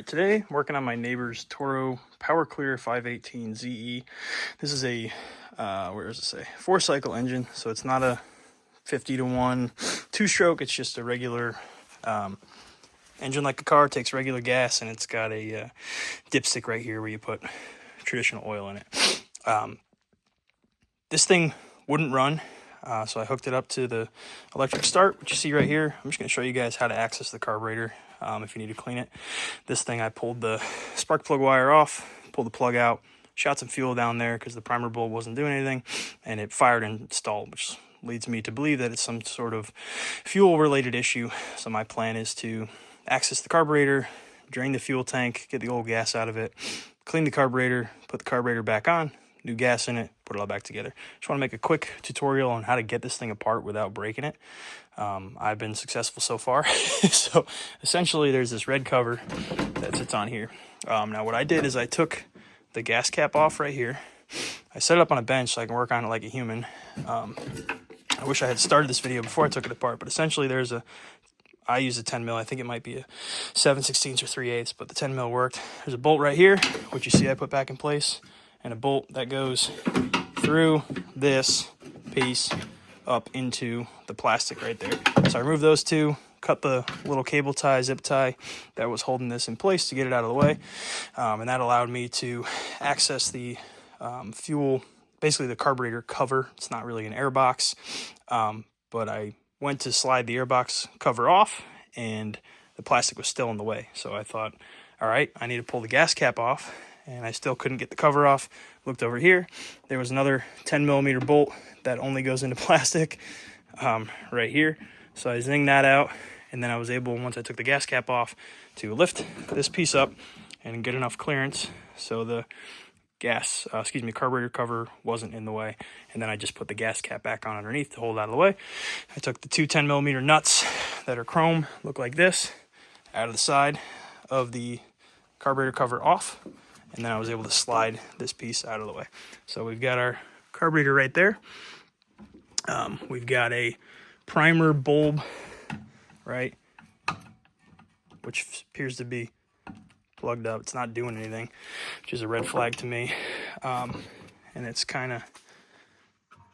Alright, today I'm working on my neighbor's Toro PowerClear 518 ZE. This is a, where does it say? 4-cycle engine, so it's not a 50-to-1 two-stroke, it's just a regular engine like a car, takes regular gas, and it's got a dipstick right here where you put traditional oil in it. This thing wouldn't run, so I hooked it up to the electric start, which you see right here. I'm just going to show you guys how to access the carburetor if you need to clean it. This thing, I pulled the spark plug wire off, pulled the plug out, shot some fuel down there because the primer bulb wasn't doing anything, and it fired and stalled, which leads me to believe that it's some sort of fuel-related issue. So my plan is to access the carburetor, drain the fuel tank, get the old gas out of it, clean the carburetor, put the carburetor back on, new gas in it, put it all back together. Just want to make a quick tutorial on how to get this thing apart without breaking it. I've been successful so far. So essentially there's this red cover that sits on here. Now what I did is I took the gas cap off right here. I set it up on a bench so I can work on it like a human. I wish I had started this video before I took it apart, but essentially I use a 10 mil. I think it might be a 7/16 or 3/8, but the 10 mil worked. There's a bolt right here, which you see I put back in place, and a bolt that goes through this piece up into the plastic right there. So I removed those two, cut the little cable tie, zip tie that was holding this in place to get it out of the way, and that allowed me to access the fuel, basically the carburetor cover. It's not really an air box, but I went to slide the airbox cover off and the plastic was still in the way. So I thought, all right, I need to pull the gas cap off, and I still couldn't get the cover off. Looked over here, there was another 10mm bolt that only goes into plastic right here. So I zinged that out, and then I was able, once I took the gas cap off, to lift this piece up and get enough clearance so the carburetor cover wasn't in the way, and then I just put the gas cap back on underneath to hold it out of the way. I took the two 10mm nuts that are chrome, look like this, out of the side of the carburetor cover off, and then I was able to slide this piece out of the way. So we've got our carburetor right there. We've got a primer bulb, right, which appears to be plugged up. It's not doing anything, which is a red flag to me. And it's kind of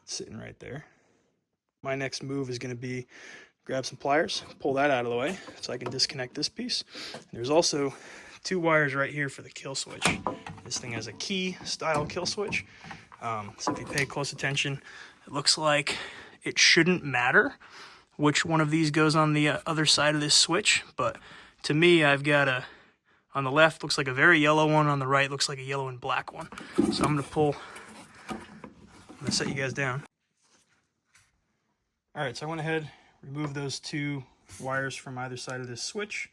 sitting right there. My next move is going to be grab some pliers, pull that out of the way so I can disconnect this piece. There's also two wires right here for the kill switch. This thing has a key style kill switch. So if you pay close attention, it looks like it shouldn't matter which one of these goes on the other side of this switch, but to me, I've got on the left looks like a very yellow one, on the right looks like a yellow and black one. So I'm going to set you guys down. Alright, so I went ahead, removed those two wires from either side of this switch,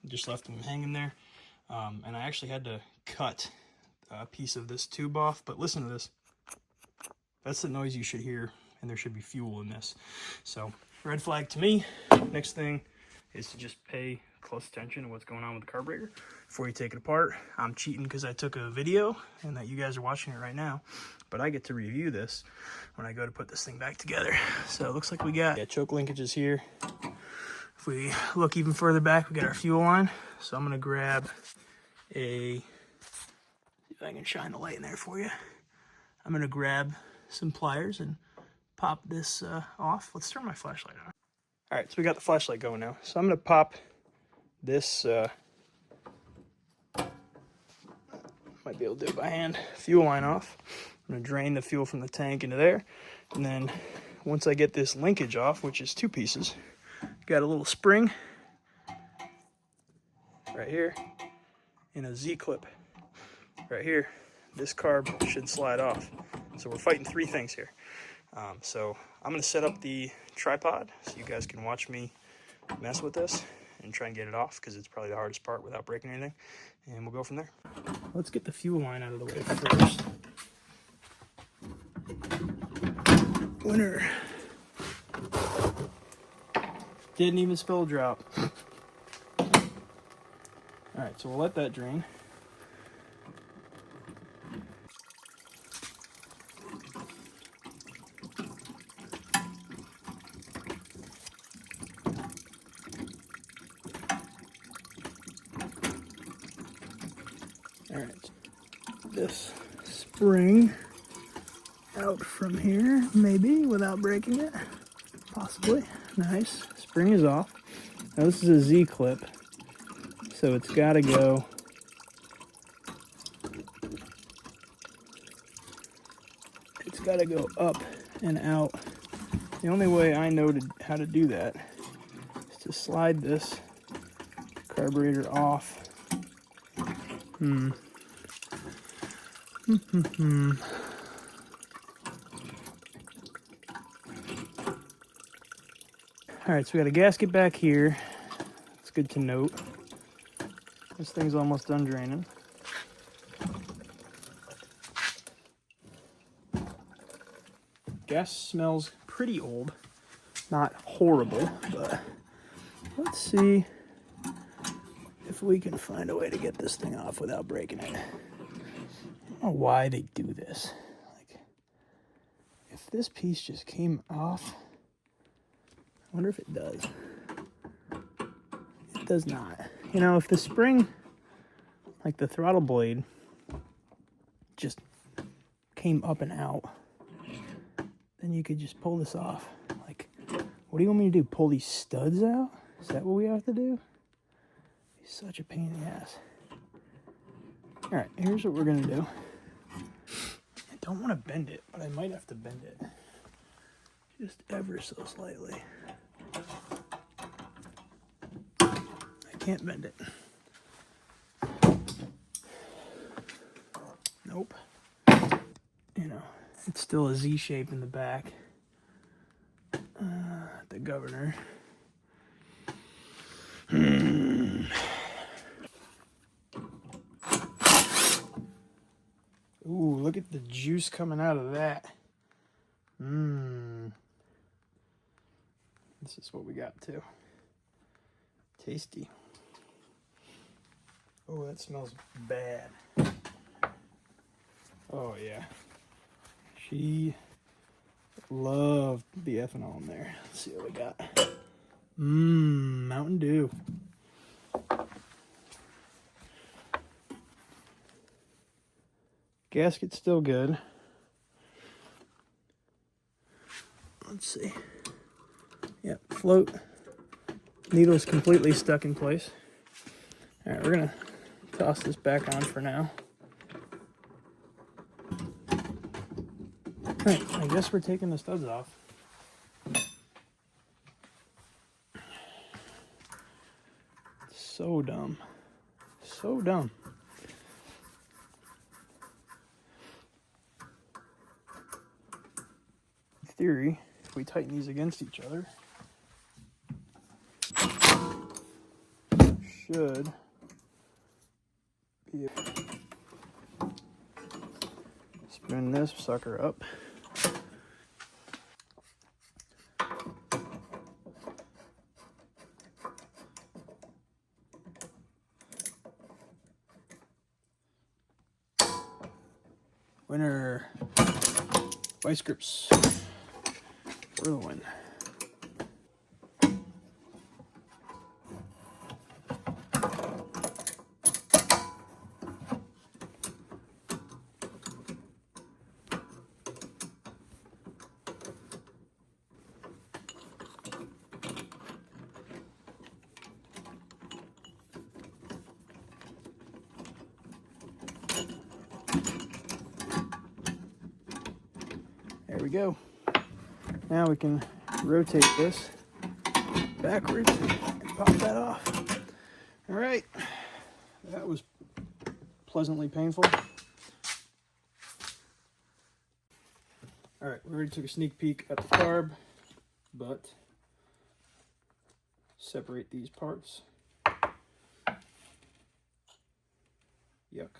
just left them hanging there, and I actually had to cut a piece of this tube off, but listen to this. That's the noise you should hear, and there should be fuel in this. So, red flag to me. Next thing is to just pay close attention to what's going on with the carburetor before you take it apart. I'm cheating because I took a video and that you guys are watching it right now, but I get to review this when I go to put this thing back together. So it looks like we got choke linkages here. If we look even further back, we got our fuel line. So I'm going to grab see if I can shine the light in there for you. I'm going to grab some pliers and pop this off. Let's turn my flashlight on. All right, so we got the flashlight going now. So I'm going to pop this, might be able to do it by hand, fuel line off. I'm going to drain the fuel from the tank into there. And then once I get this linkage off, which is two pieces, got a little spring right here and a Z-clip right here. This carb should slide off. So we're fighting three things here. So I'm going to set up the tripod so you guys can watch me mess with this and try and get it off, because it's probably the hardest part without breaking anything, and we'll go from there. Let's get the fuel line out of the way first. Winner. Didn't even spill a drop. Alright, so we'll let that drain. All right, this spring out from here, maybe without breaking it, possibly. Nice, spring is off. Now this is a Z-clip, so it's got to go up and out. The only way I know how to do that is to slide this carburetor off. All right, so we got a gasket back here. It's good to note. This thing's almost done draining. Gas smells pretty old. Not horrible, but let's see if we can find a way to get this thing off without breaking it. I don't know why they do this. Like, if this piece just came off, I wonder if it does. It does not. You know, if the spring, like the throttle blade, just came up and out, then you could just pull this off. Like, what do you want me to do? Pull these studs out? Is that what we have to do? It's such a pain in the ass. All right, here's what we're gonna do. I don't want to bend it, but I might have to bend it. Just ever so slightly. I can't bend it. Nope. You know, it's still a Z shape in the back. The governor. Ooh, look at the juice coming out of that. This is what we got too. Tasty. Oh, that smells bad. Oh yeah. She loved the ethanol in there. Let's see what we got. Mountain Dew. Gasket's still good. Let's see. Yep, float. Needle's completely stuck in place. All right, we're gonna toss this back on for now. All right, I guess we're taking the studs off. So dumb. So dumb. In theory, if we tighten these against each other, should be able to spin this sucker up. Winner. Vice grips for the win. There we go. Now we can rotate this backwards and pop that off. All right, that was pleasantly painful. All right, we already took a sneak peek at the carb, but separate these parts. Yuck.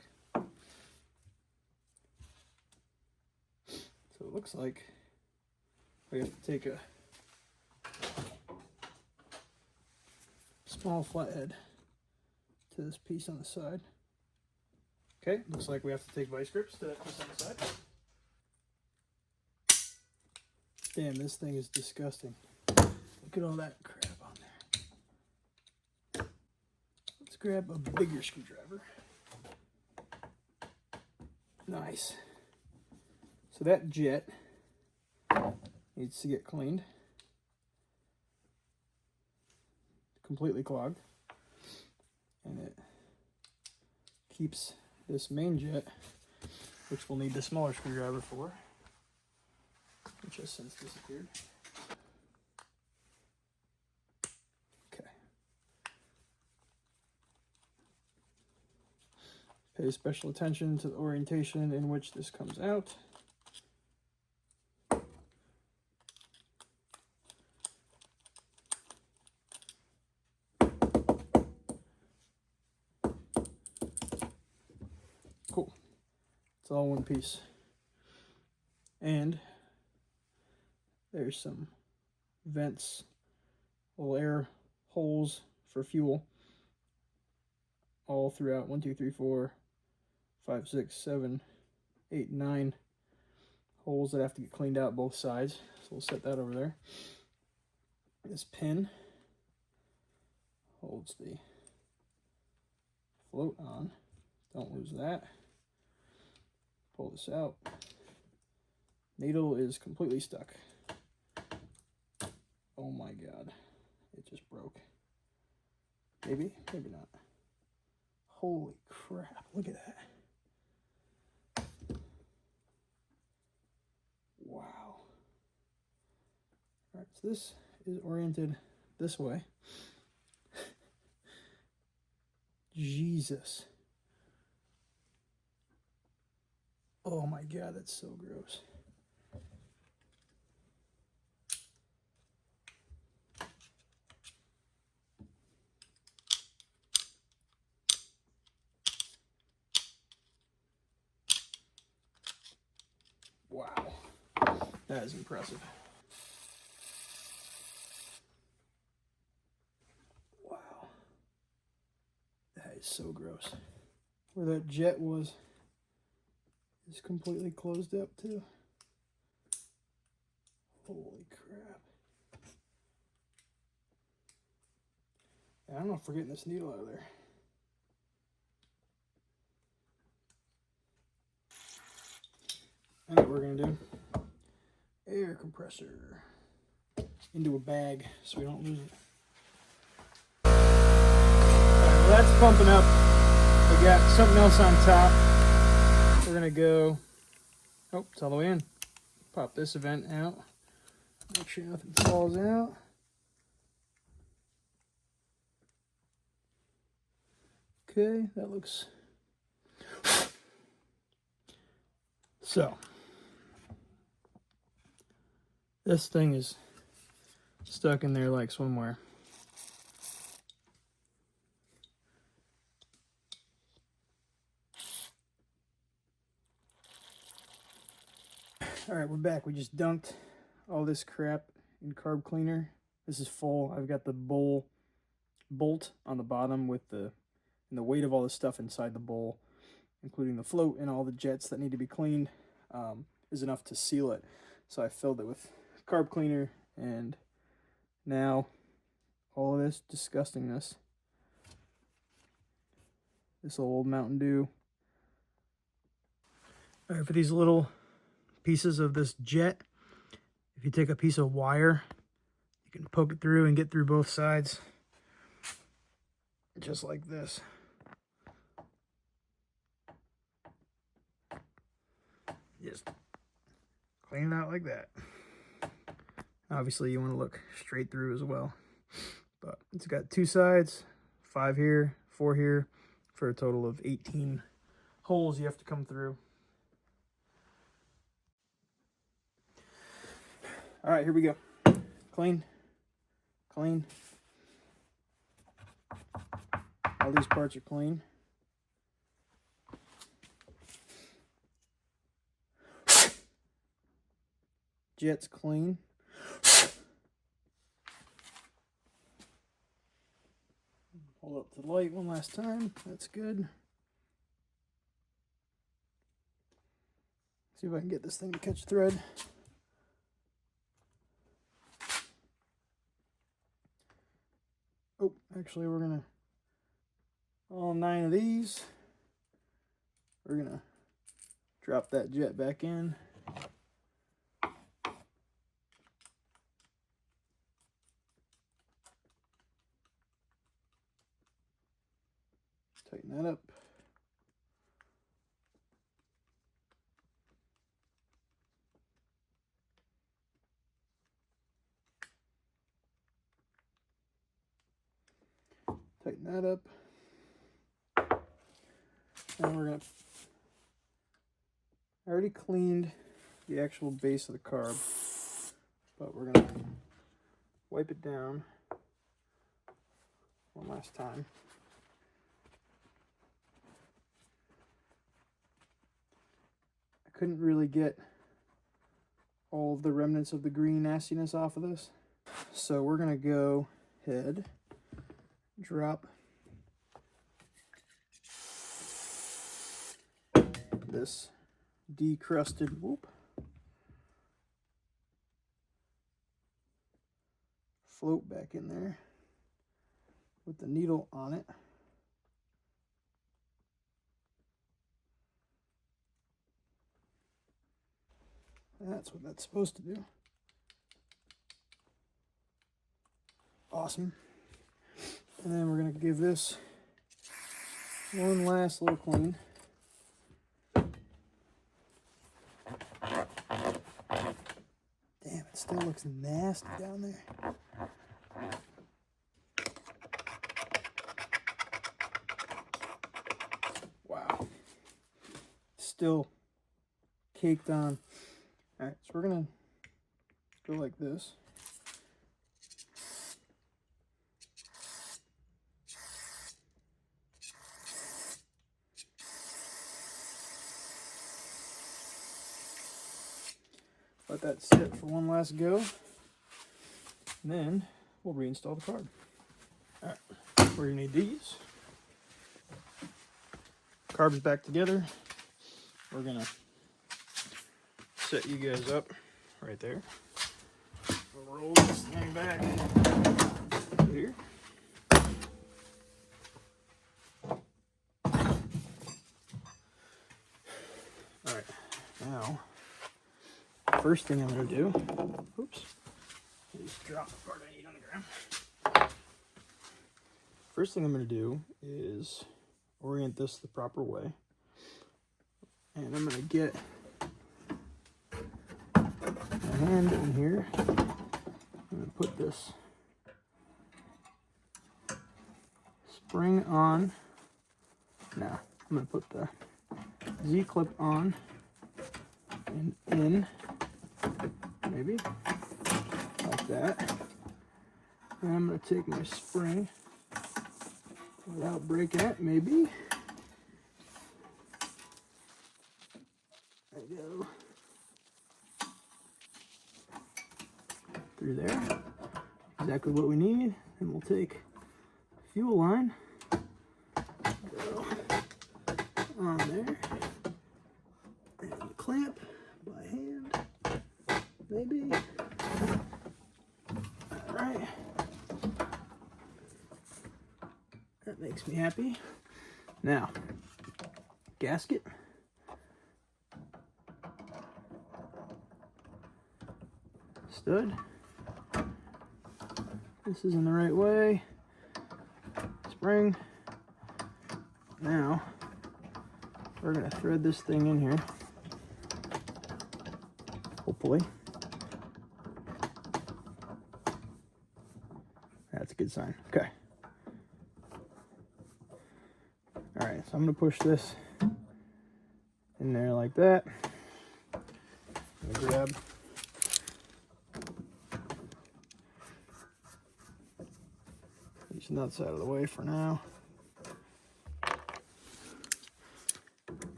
So it looks like we have to take a small flathead to this piece on the side. Okay, looks like we have to take vice grips to that piece on the side. Damn, this thing is disgusting. Look at all that crap on there. Let's grab a bigger screwdriver. Nice. So that jet needs to get cleaned. Completely clogged. And it keeps this main jet, which we'll need the smaller screwdriver for, which has since disappeared. Okay. Pay special attention to the orientation in which this comes out. Cool. It's all one piece. And there's some vents, little air holes for fuel all throughout 1, 2, 3, 4, 5, 6, 7, 8, 9 holes that have to get cleaned out both sides. So we'll set that over there. This pin holds the float on. Don't lose that. Pull this out. Needle is completely stuck. Oh my god. It just broke. Maybe, maybe not. Holy crap, look at that. Wow. Alright, so this is oriented this way. Jesus. Oh my god, that's so gross. Wow, that is impressive. Wow, that is so gross. Where that jet was is completely closed up too. Holy crap. I don't know if we're getting this needle out of there. And what we're gonna do, air compressor into a bag so we don't lose it. All right, well, that's pumping up. We got something else on top. We're gonna go, oh, it's all the way in. Pop this vent out. Make sure nothing falls out. Okay, that looks, so. This thing is stuck in there like swimwear. All right, we're back. We just dunked all this crap in carb cleaner. This is full. I've got the bolt on the bottom with the weight of all the stuff inside the bowl, including the float and all the jets that need to be cleaned, is enough to seal it. So I filled it with carb cleaner, and now all of this disgustingness, this old Mountain Dew. All right, for these little pieces of this jet, if you take a piece of wire, you can poke it through and get through both sides, just like this. Just clean it out like that. Obviously, you want to look straight through as well. But it's got 2 sides, 5 here, 4 here, for a total of 18 holes you have to come through. All right, here we go. Clean, clean. All these parts are clean. Jet's clean. Hold up to the light one last time. That's good. See if I can get this thing to catch thread. Oh, actually, we're gonna, all 9 of these, we're gonna Drop that jet back in. Tighten that up. Tighten that up. And we're gonna, I already cleaned the actual base of the carb, but we're gonna wipe it down one last time. I couldn't really get all of the remnants of the green nastiness off of this, so we're gonna go ahead, drop this decrusted float back in there with the needle on it. That's what that's supposed to do. Awesome. And then we're going to give this one last little clean. Damn, it still looks nasty down there. Wow. Still caked on. Alright, so we're going to go like this. Let that sit for one last go, and then we'll reinstall the carb. Alright, we're going to need these. Carb's back together. We're going to set you guys up right there. We'll roll this thing back here. Alright, now first thing I'm going to do, oops, just drop the part I need on the ground. First thing I'm going to do is orient this the proper way. And I'm going to get my hand in here. I'm going to put this spring on. Now, I'm going to put the Z-clip on and in. Maybe like that. And I'm going to take my spring without breaking it, maybe. There we go. Through there. Exactly what we need. And we'll take a fuel line. Go on there. And clamp by hand. Maybe. Alright. That makes me happy. Now, gasket. Stud. This is in the right way. Spring. Now, we're going to thread this thing in here. Hopefully. That's a good sign. Okay. Alright, so I'm going to push this in there like that. I'm going to grab these nuts out of the way for now.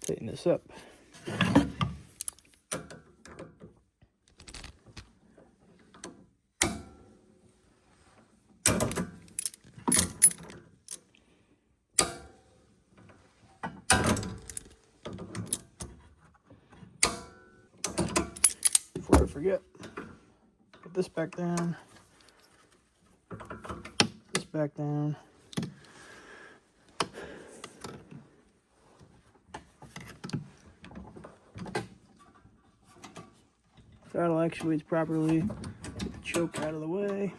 Tighten this up. Before I forget, put this back down, this back down, throttle actuates properly. Get the choke out of the way.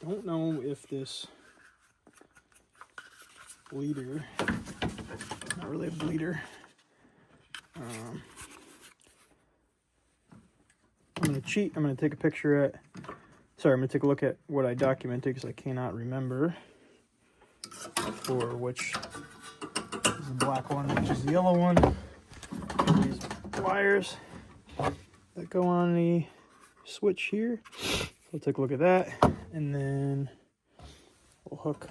Don't know if this bleeder, not really a bleeder. I'm gonna cheat. I'm gonna take a picture at. Sorry, I'm gonna take a look at what I documented because I cannot remember for which is the black one, which is the yellow one. These wires that go on the switch here. We'll take a look at that, and then we'll hook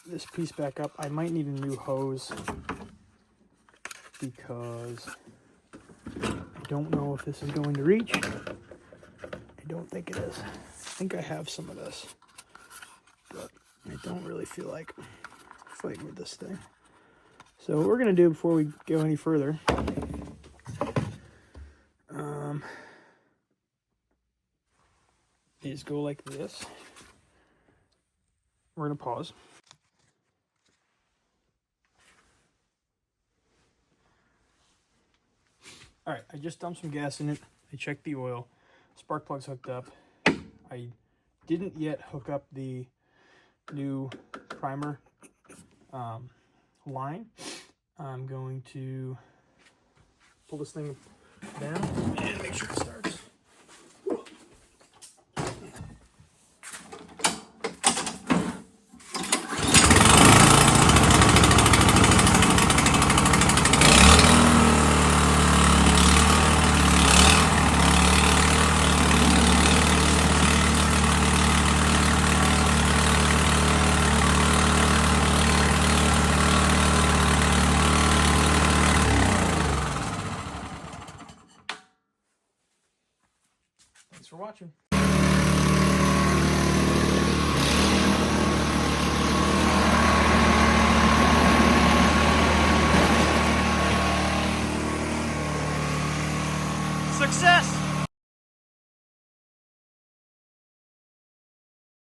this piece back up. I might need a new hose because I don't know if this is going to reach. I don't think it is. I think I have some of this, but I don't really feel like fighting with this thing. So what we're going to do before we go any further, is go like this. We're going to pause. All right, I just dumped some gas in it. I checked the oil. Spark plug's hooked up. I didn't yet hook up the new primer line. I'm going to pull this thing down and make sure it starts. Thanks for watching. Success!